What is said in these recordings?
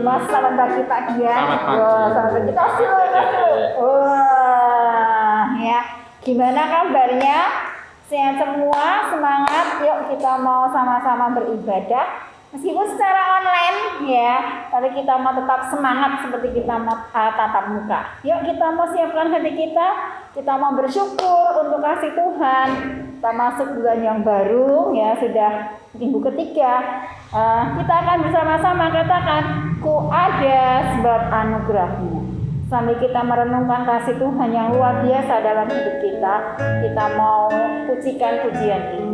Mas, selamat pagi ya. Selamat pagi. Selamat pagi. Kasih dulu. Wah, ya. Gimana kabarnya? Sehat semua, semangat. Yuk kita mau sama-sama beribadah. Meskipun secara online ya, tapi kita mau tetap semangat seperti kita mau tatap muka. Yuk kita mau siapkan hati kita mau bersyukur untuk kasih Tuhan. Kita masuk bulan yang baru ya, sudah minggu ketiga. Kita akan bersama-sama katakan, ku ada sebab anugerah-Mu. Sambil kita merenungkan kasih Tuhan yang luar biasa dalam hidup kita mau pujikan pujian ini.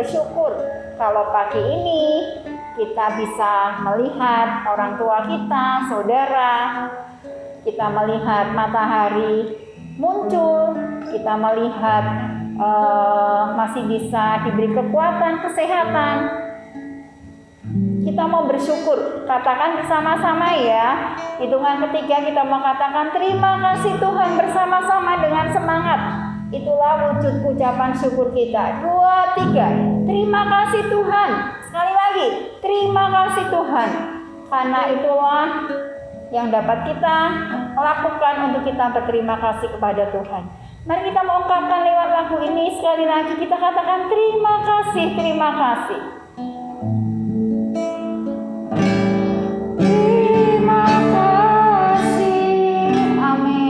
Bersyukur kalau pagi ini kita bisa melihat orang tua kita, saudara, kita melihat matahari muncul, kita melihat masih bisa diberi kekuatan, kesehatan. Kita mau bersyukur, katakan bersama-sama ya. Hitungan ketiga kita mau katakan terima kasih Tuhan bersama-sama dengan semangat. Itulah wujud ucapan syukur kita. 2, 3. Terima kasih Tuhan. Sekali lagi, terima kasih Tuhan. Karena itulah yang dapat kita lakukan untuk kita berterima kasih kepada Tuhan. Mari kita mengungkapkan lewat lagu ini. Sekali lagi kita katakan terima kasih, terima kasih. Terima kasih. Amin.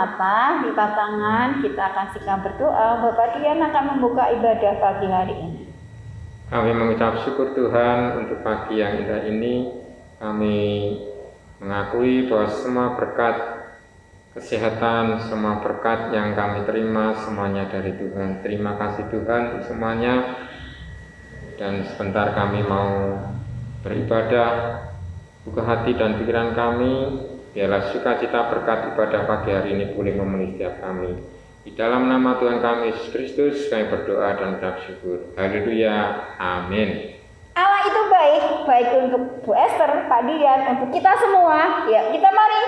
mata, lipat tangan, kita akan sikap berdoa. Bapak Dian akan membuka ibadah pagi hari ini. Kami mengucap syukur Tuhan untuk pagi yang indah ini. Kami mengakui bahwa semua berkat kesehatan, semua berkat yang kami terima semuanya dari Tuhan. Terima kasih Tuhan semuanya. Dan sebentar kami mau beribadah. Buka hati dan pikiran kami. Biarlah sukacita berkat ibadah pagi hari ini boleh memenuhi setiap kami. Di dalam nama Tuhan kami Yesus Kristus kami berdoa dan mengucap syukur. Haleluya. Amin. Allah itu baik untuk Bu Esther, Pak Dian, untuk kita semua. Ya, kita mari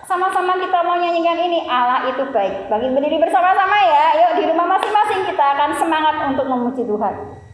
sama-sama kita mau nyanyikan ini. Allah itu baik. Bagi berdiri bersama-sama ya. Yuk di rumah masing-masing kita akan semangat untuk memuji Tuhan.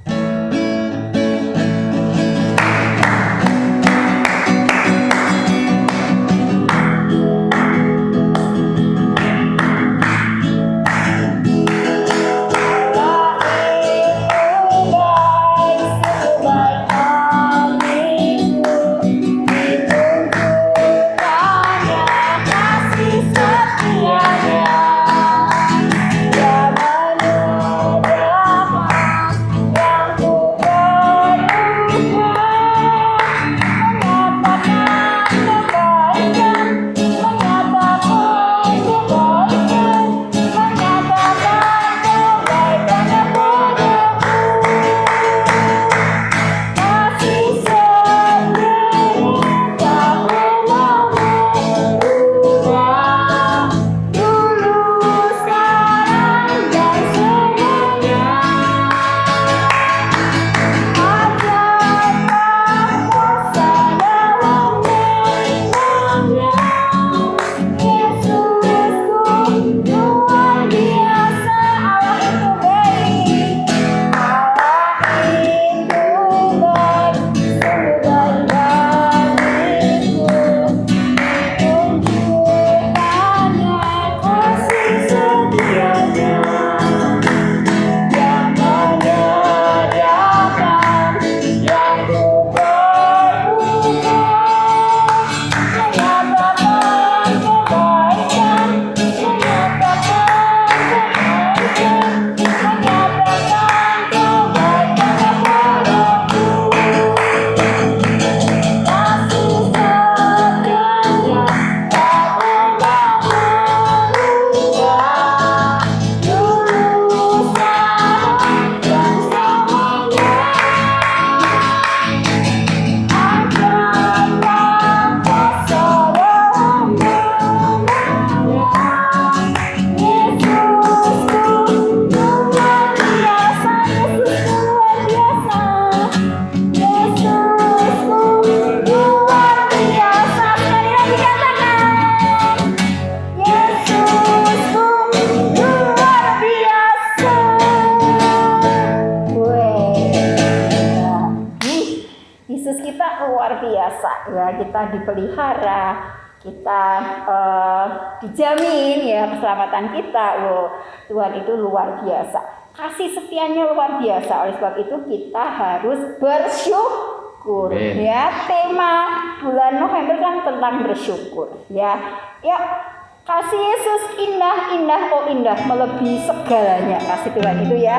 Kita dipelihara, kita dijamin ya keselamatan kita. Tuhan itu luar biasa, kasih setianya luar biasa. Oleh sebab itu kita harus bersyukur. Ya, tema bulan November kan tentang bersyukur. Ya, kasih Yesus indah, indah, oh indah, melebihi segalanya kasih Tuhan itu ya.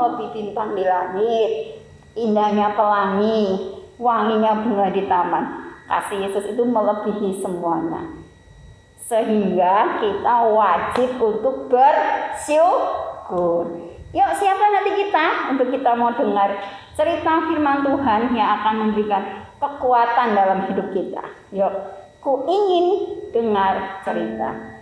melebihi bintang di langit, indahnya pelangi, wanginya bunga di taman. Kasih Yesus itu melebihi semuanya. Sehingga kita wajib untuk bersyukur. Yuk, siapa nanti kita untuk kita mau dengar cerita firman Tuhan yang akan memberikan kekuatan dalam hidup kita. Yuk, ku ingin dengar cerita.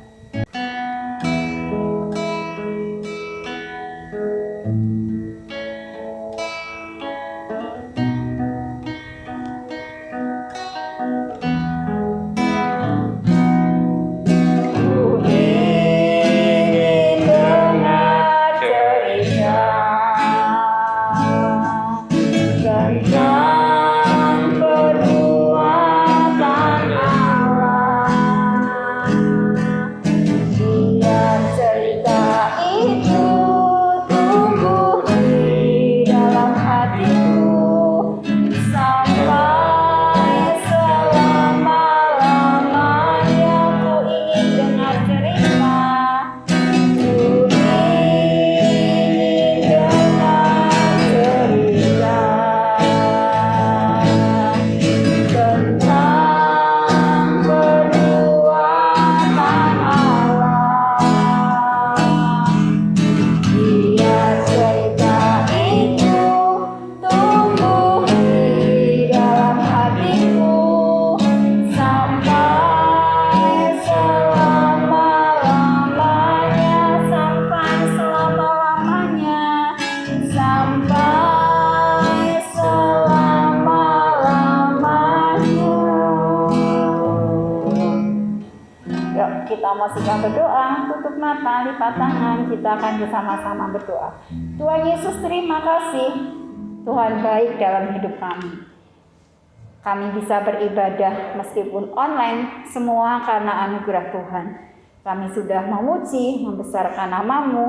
Sedang berdoa, tutup mata, lipat tangan, kita akan bersama-sama berdoa. Tuhan Yesus, terima kasih. Tuhan baik dalam hidup kami. Kami bisa beribadah meskipun online, semua karena anugerah Tuhan. Kami sudah memuji, membesarkan nama-Mu.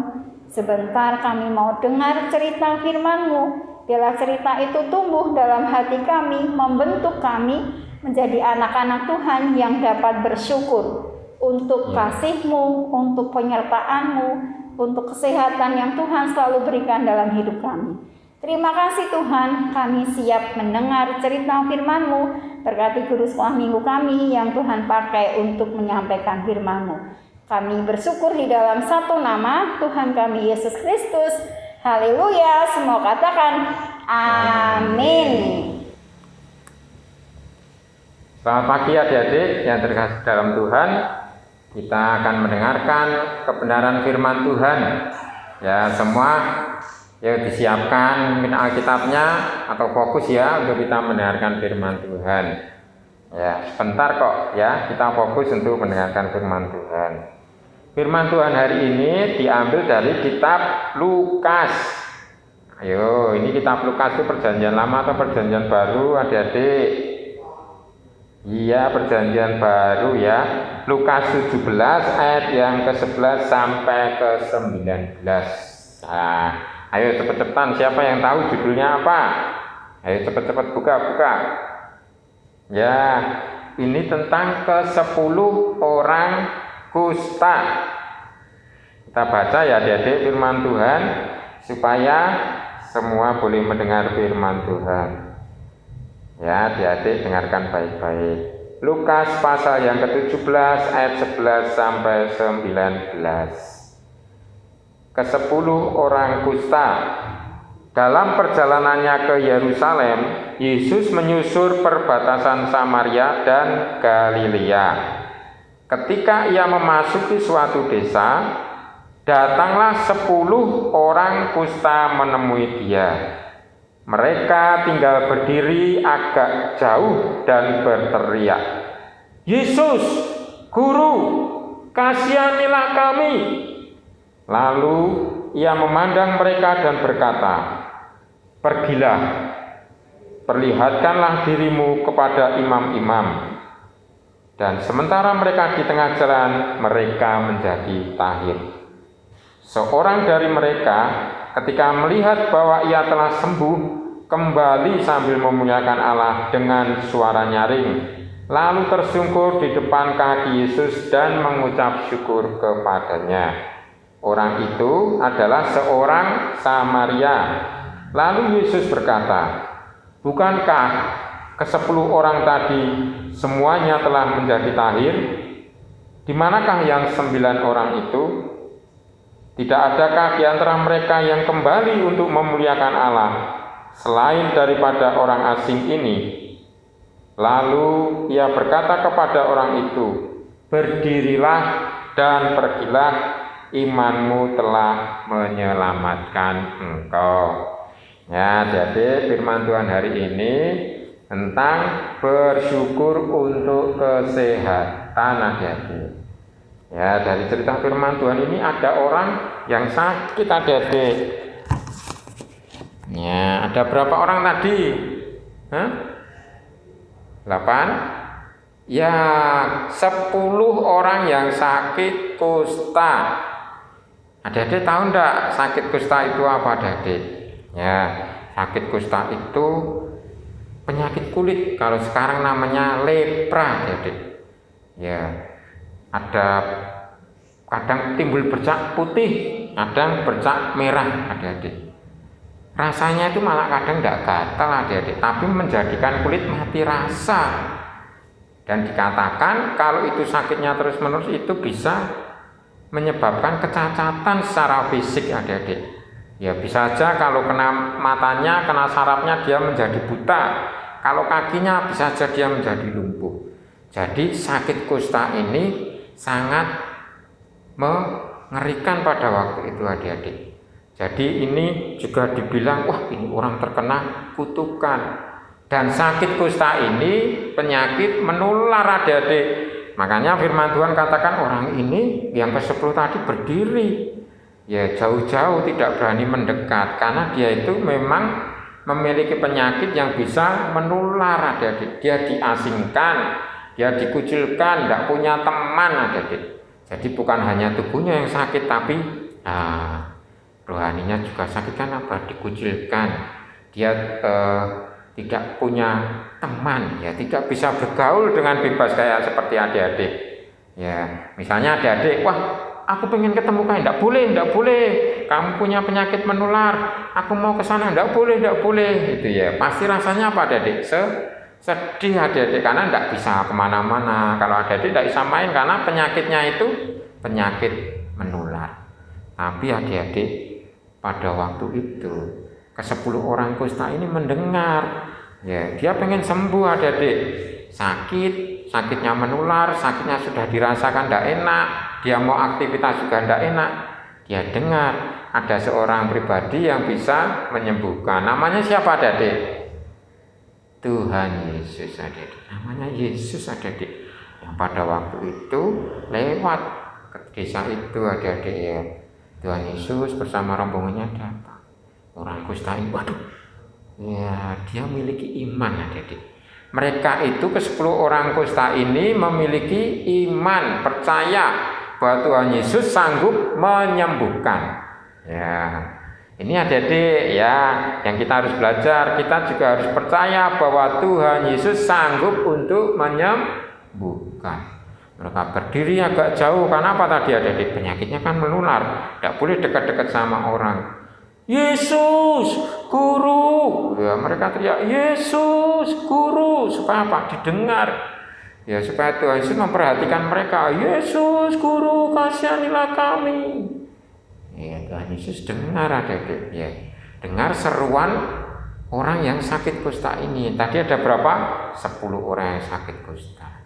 Sebentar kami mau dengar cerita firman-Mu. Biarlah cerita itu tumbuh dalam hati kami, membentuk kami menjadi anak-anak Tuhan yang dapat bersyukur untuk kasih-Mu, untuk penyertaan-Mu, untuk kesehatan yang Tuhan selalu berikan dalam hidup kami. Terima kasih Tuhan, kami siap mendengar cerita firman-Mu. Berkati guru sekolah minggu kami yang Tuhan pakai untuk menyampaikan firman-Mu. Kami bersyukur di dalam satu nama Tuhan kami Yesus Kristus. Haleluya, semua katakan amin. Selamat pagi adik-adik yang terkasih dalam Tuhan. Kita akan mendengarkan kebenaran firman Tuhan. Ya, semua ya disiapkan mungkin Alkitabnya atau fokus ya untuk kita mendengarkan firman Tuhan. Ya, sebentar kok ya, kita fokus untuk mendengarkan firman Tuhan. Firman Tuhan hari ini diambil dari kitab Lukas. Ayo, ini kitab Lukas itu perjanjian lama atau perjanjian baru adik-adik? Iya, perjanjian baru ya. Lukas 17 ayat yang ke-11 sampai ke-19. Nah, ayo cepet-cepetan, siapa yang tahu judulnya apa? Ayo cepet-cepet buka. Ya, ini tentang ke-10 orang kusta. Kita baca ya adik-adik firman Tuhan supaya semua boleh mendengar firman Tuhan. Ya, adik-adik dengarkan baik-baik. Lukas pasal yang ke-17 ayat 11 sampai 19. Ke-10 orang kusta. Dalam perjalanannya ke Yerusalem, Yesus menyusur perbatasan Samaria dan Galilea. Ketika ia memasuki suatu desa, datanglah 10 orang kusta menemui dia. Mereka tinggal berdiri agak jauh dan berteriak, "Yesus, Guru, kasihanilah kami." Lalu ia memandang mereka dan berkata, "Pergilah, perlihatkanlah dirimu kepada imam-imam." Dan sementara mereka di tengah jalan, mereka menjadi tahir. Seorang dari mereka ketika melihat bahwa ia telah sembuh, kembali sambil memuliakan Allah dengan suara nyaring, lalu tersungkur di depan kaki Yesus dan mengucap syukur kepadanya. Orang itu adalah seorang Samaria. Lalu Yesus berkata, bukankah ke-10 orang tadi semuanya telah menjadi tahir? Di manakah yang 9 orang itu? Tidak adakah di antara mereka yang kembali untuk memuliakan Allah selain daripada orang asing ini? Lalu ia berkata kepada orang itu, berdirilah dan pergilah, imanmu telah menyelamatkan engkau. Ya, jadi firman Tuhan hari ini tentang bersyukur untuk kesehatan adik-adik. Ya, dari cerita firman Tuhan ini ada orang yang sakit adik-adik. Ya, ada berapa orang tadi? 8? Ya, 10 orang yang sakit kusta. Adik-adik tahu enggak sakit kusta itu apa adik-adik? Ya, sakit kusta itu penyakit kulit. Kalau sekarang namanya lepra adik-adik. Ya, ada kadang timbul bercak putih, kadang bercak merah adik-adik. Rasanya itu malah kadang tidak gatal adik-adik, tapi menjadikan kulit mati rasa. Dan dikatakan kalau itu sakitnya terus-menerus itu bisa menyebabkan kecacatan secara fisik adik-adik. Ya bisa aja kalau kena matanya, kena sarafnya dia menjadi buta. Kalau kakinya bisa saja dia menjadi lumpuh. Jadi sakit kusta ini sangat mengerikan pada waktu itu adik-adik. Jadi ini juga dibilang, wah ini orang terkena kutukan. Dan sakit kusta ini penyakit menular adik-adik. Makanya firman Tuhan katakan orang ini yang ke-10 tadi berdiri. Ya jauh-jauh tidak berani mendekat. Karena dia itu memang memiliki penyakit yang bisa menular adik-adik. Dia diasingkan, dia dikucilkan, tidak punya teman adik-adik. Jadi bukan hanya tubuhnya yang sakit, tapi rohaninya juga sakit. Kan apa? Dikucilkan. Dia tidak punya teman, ya tidak bisa bergaul dengan bebas kayak seperti adik-adik. Ya, misalnya adik-adik, wah aku pengen ketemu kamu, tidak boleh. Kamu punya penyakit menular, aku mau ke sana, tidak boleh. Itu ya, pasti rasanya apa adik-adik? Sedih adik-adik karena tidak bisa kemana-mana. Kalau adik-adik tidak bisa main karena penyakitnya itu penyakit menular. Tapi adik-adik pada waktu itu ke-10 orang kusta ini mendengar, ya dia pengen sembuh adik-adik. Sakitnya menular, sakitnya sudah dirasakan tidak enak, dia mau aktivitas juga tidak enak. Dia dengar ada seorang pribadi yang bisa menyembuhkan. Namanya siapa adik-adik? Tuhan Yesus adik-adik. Namanya Yesus adik-adik. Yang pada waktu itu lewat ke desa itu adik-adik ya. Tuhan Yesus bersama rombongannya datang. Orang kusta ini, waduh, ya dia memiliki iman adik-adik. Mereka itu ke-10 orang kusta ini memiliki iman, percaya bahwa Tuhan Yesus sanggup menyembuhkan. Ya, ini adik-adik ya, yang kita harus belajar. Kita juga harus percaya bahwa Tuhan Yesus sanggup untuk menyembuhkan. Mereka berdiri agak jauh, karena apa tadi adik-adik? Penyakitnya kan menular, tidak boleh dekat-dekat sama orang. Yesus, guru. Ya, mereka teriak, Yesus, guru. Supaya apa? Didengar. Ya, supaya Tuhan Yesus memperhatikan mereka. Yesus, guru, kasihanilah kami. Ya, Tuhan Yesus dengar adik-adik. Ya, dengar seruan orang yang sakit kusta ini. Tadi ada berapa? 10 orang yang sakit kusta.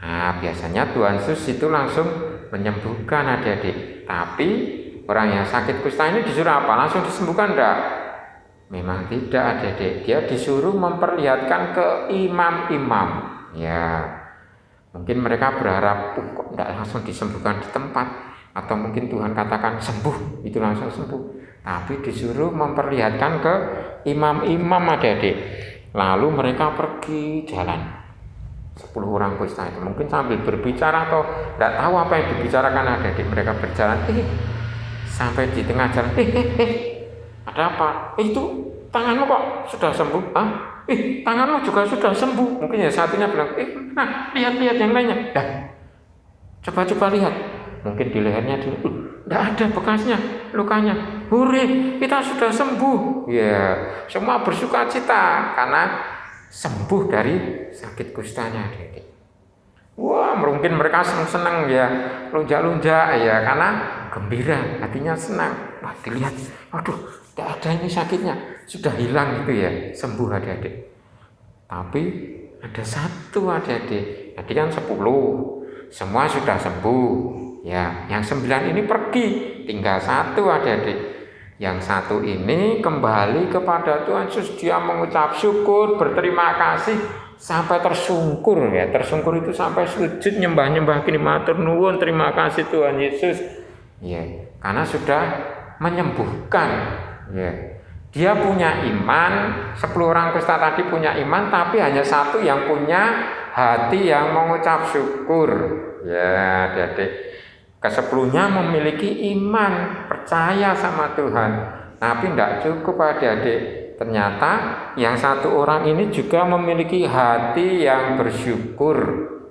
Nah, biasanya Tuhan Yesus itu langsung menyembuhkan adik-adik. Tapi orang yang sakit kusta ini disuruh apa? Langsung disembuhkan enggak? Memang tidak adik-adik. Dia disuruh memperlihatkan ke imam-imam. Ya, mungkin mereka berharap kok enggak langsung disembuhkan di tempat. Atau mungkin Tuhan katakan sembuh, itu langsung sembuh. Tapi disuruh memperlihatkan ke imam-imam adik-adik. Lalu mereka pergi jalan. 10 orang kusta itu mungkin sambil berbicara atau tidak tahu apa yang dibicarakan adik-adik. Mereka berjalan, sampai di tengah jalan, ada apa? Itu tanganmu kok sudah sembuh? Tanganmu juga sudah sembuh. Mungkin ya satunya bilang, nah lihat yang lainnya. Coba lihat. mungkin di lehernya tidak ada bekasnya, lukanya. Hore, kita sudah sembuh. Ya, semua bersukacita karena sembuh dari sakit kustanya. Wah, mungkin mereka senang ya, lunjak-lunjak ya, karena gembira, hatinya senang. Wah, dilihat, waduh, tidak ada ini sakitnya, sudah hilang gitu ya, sembuh adik-adik. Tapi ada satu adik-adik, tadi kan 10, semua sudah sembuh. Ya, yang 9 ini pergi, tinggal 1 adik-adik. Yang 1 ini kembali kepada Tuhan Yesus, dia mengucap syukur, berterima kasih sampai tersungkur ya. Tersungkur itu sampai sujud nyembah-nyembah gini, matur nuwun, terima kasih Tuhan Yesus. Ya, karena sudah menyembuhkan. Ya. Dia punya iman, 10 orang kusta tadi punya iman, tapi hanya 1 yang punya hati yang mengucap syukur. Ya, adik-adik. Ke-10-nya memiliki iman, percaya sama Tuhan, tapi tidak cukup adik-adik. Ternyata yang 1 orang ini juga memiliki hati yang bersyukur.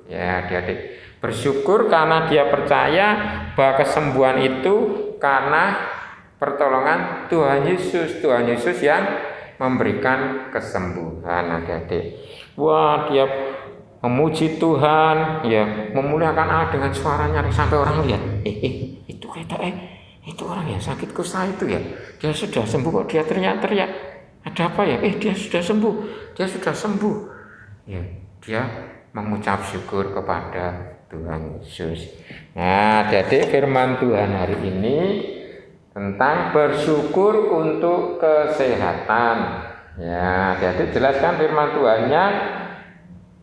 Ya, adik-adik, bersyukur karena dia percaya bahwa kesembuhan itu karena pertolongan Tuhan Yesus. Tuhan Yesus yang memberikan kesembuhan adik-adik. Wah, dia memuji Tuhan, ya, memuliakan Allah dengan suaranya sampai orang lihat, itu kereta, itu orang yang sakit kusta itu ya, dia sudah sembuh kok dia teriak-teriak, ada apa ya? Dia sudah sembuh, dia sudah sembuh. Ya, dia mengucap syukur kepada Tuhan Yesus. Nah, jadi firman Tuhan hari ini tentang bersyukur untuk kesehatan. Ya, jadi jelaskan firman Tuhannya.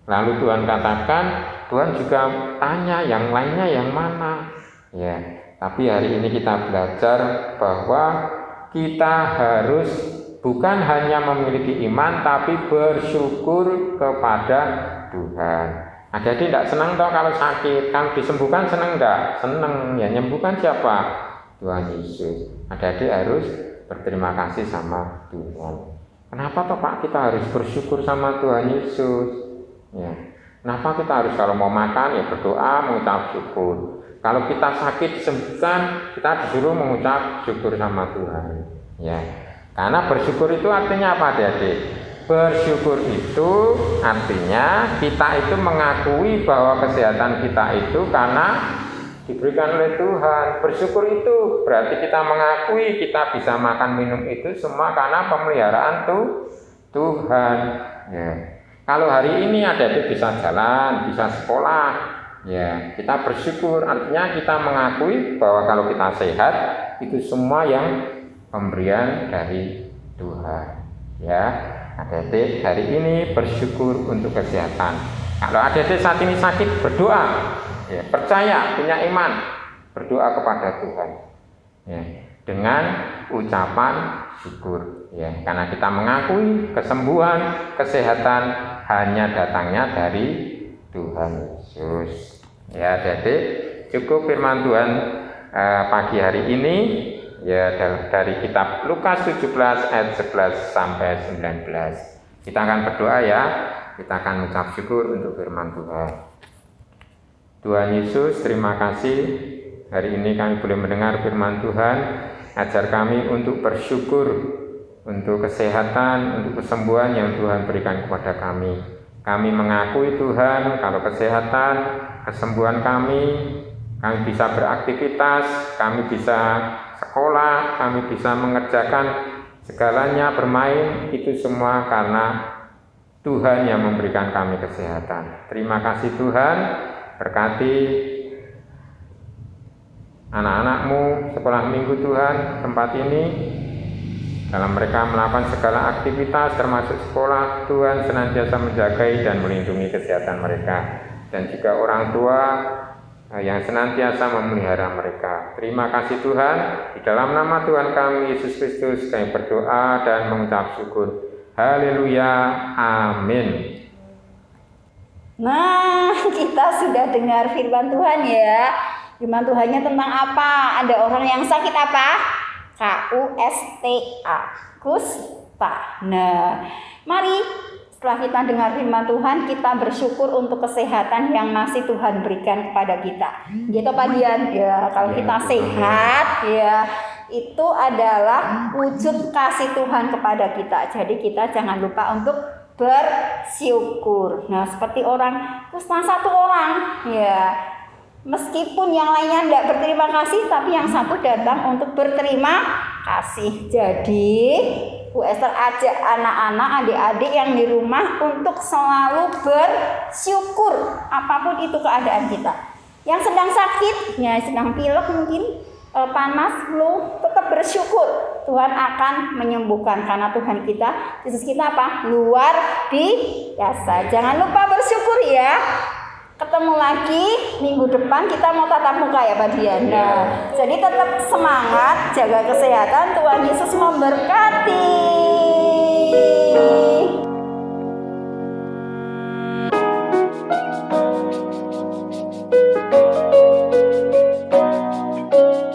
Lalu Tuhan katakan, Tuhan juga tanya yang lainnya yang mana. Ya, tapi hari ini kita belajar bahwa kita harus bukan hanya memiliki iman, tapi bersyukur kepada Tuhan. Jadi tidak senang toh kalau sakit, kalau disembuhkan senang enggak? Senang. Ya, menyembuhkan siapa? Tuhan Yesus. Adik-adik harus berterima kasih sama Tuhan. Kenapa toh Pak kita harus bersyukur sama Tuhan Yesus? Ya, kenapa kita harus kalau mau makan ya berdoa mengucap syukur. Kalau kita sakit disembuhkan, kita disuruh mengucap syukur sama Tuhan. Ya, karena bersyukur itu artinya apa adik-adik? Bersyukur itu artinya kita itu mengakui bahwa kesehatan kita itu karena diberikan oleh Tuhan. Bersyukur itu berarti kita mengakui kita bisa makan minum itu semua karena pemeliharaan Tuhan. Ya. Kalau hari ini adik-adik bisa jalan, bisa sekolah, ya kita bersyukur. Artinya kita mengakui bahwa kalau kita sehat itu semua yang pemberian dari Tuhan. Ya, adik-adik hari ini bersyukur untuk kesehatan. Kalau adik-adik saat ini sakit berdoa, ya, percaya punya iman, berdoa kepada Tuhan. Ya, dengan ucapan syukur. Ya, karena kita mengakui kesembuhan, kesehatan hanya datangnya dari Tuhan Yesus. Ya, jadi cukup firman Tuhan pagi hari ini ya dari kitab Lukas 17 ayat 11 sampai 19. Kita akan berdoa ya. Kita akan mengucap syukur untuk firman Tuhan. Tuhan Yesus, terima kasih hari ini kami boleh mendengar firman Tuhan. Ajar kami untuk bersyukur untuk kesehatan, untuk kesembuhan yang Tuhan berikan kepada kami. Kami mengakui Tuhan kalau kesehatan, kesembuhan kami bisa beraktivitas, kami bisa sekolah, kami bisa mengerjakan segalanya, bermain, itu semua karena Tuhan yang memberikan kami kesehatan. Terima kasih Tuhan, berkati anak-anak-Mu sekolah minggu Tuhan tempat ini. Dalam mereka melakukan segala aktivitas termasuk sekolah, Tuhan senantiasa menjagai dan melindungi kesehatan mereka. Dan juga orang tua yang senantiasa memelihara mereka. Terima kasih Tuhan. Di dalam nama Tuhan kami Yesus Kristus kami berdoa dan mengucap syukur. Haleluya. Amin. Nah, kita sudah dengar firman Tuhan ya. Firman Tuhannya tentang apa? Ada orang yang sakit apa? KUSTA, kusta. Nah, mari Setelah kita dengar firman Tuhan, kita bersyukur untuk kesehatan yang masih Tuhan berikan kepada kita. Gitu Pak Dian. Ya, kalau kita sehat, ya itu adalah wujud kasih Tuhan kepada kita. Jadi kita jangan lupa untuk bersyukur. Nah, seperti cuma satu orang, ya. Meskipun yang lainnya tidak berterima kasih, tapi yang satu datang untuk berterima kasih. Jadi Bu Esther ajak anak-anak, adik-adik yang di rumah untuk selalu bersyukur apapun itu keadaan kita. Yang sedang sakit, ya sedang pilek mungkin, panas, flu, tetap bersyukur. Tuhan akan menyembuhkan karena Tuhan kita, Yesus kita apa? Luar biasa. Jangan lupa bersyukur ya. Ketemu lagi minggu depan, kita mau tatap muka ya Pak Dian. Nah, jadi tetap semangat, jaga kesehatan. Tuhan Yesus memberkati.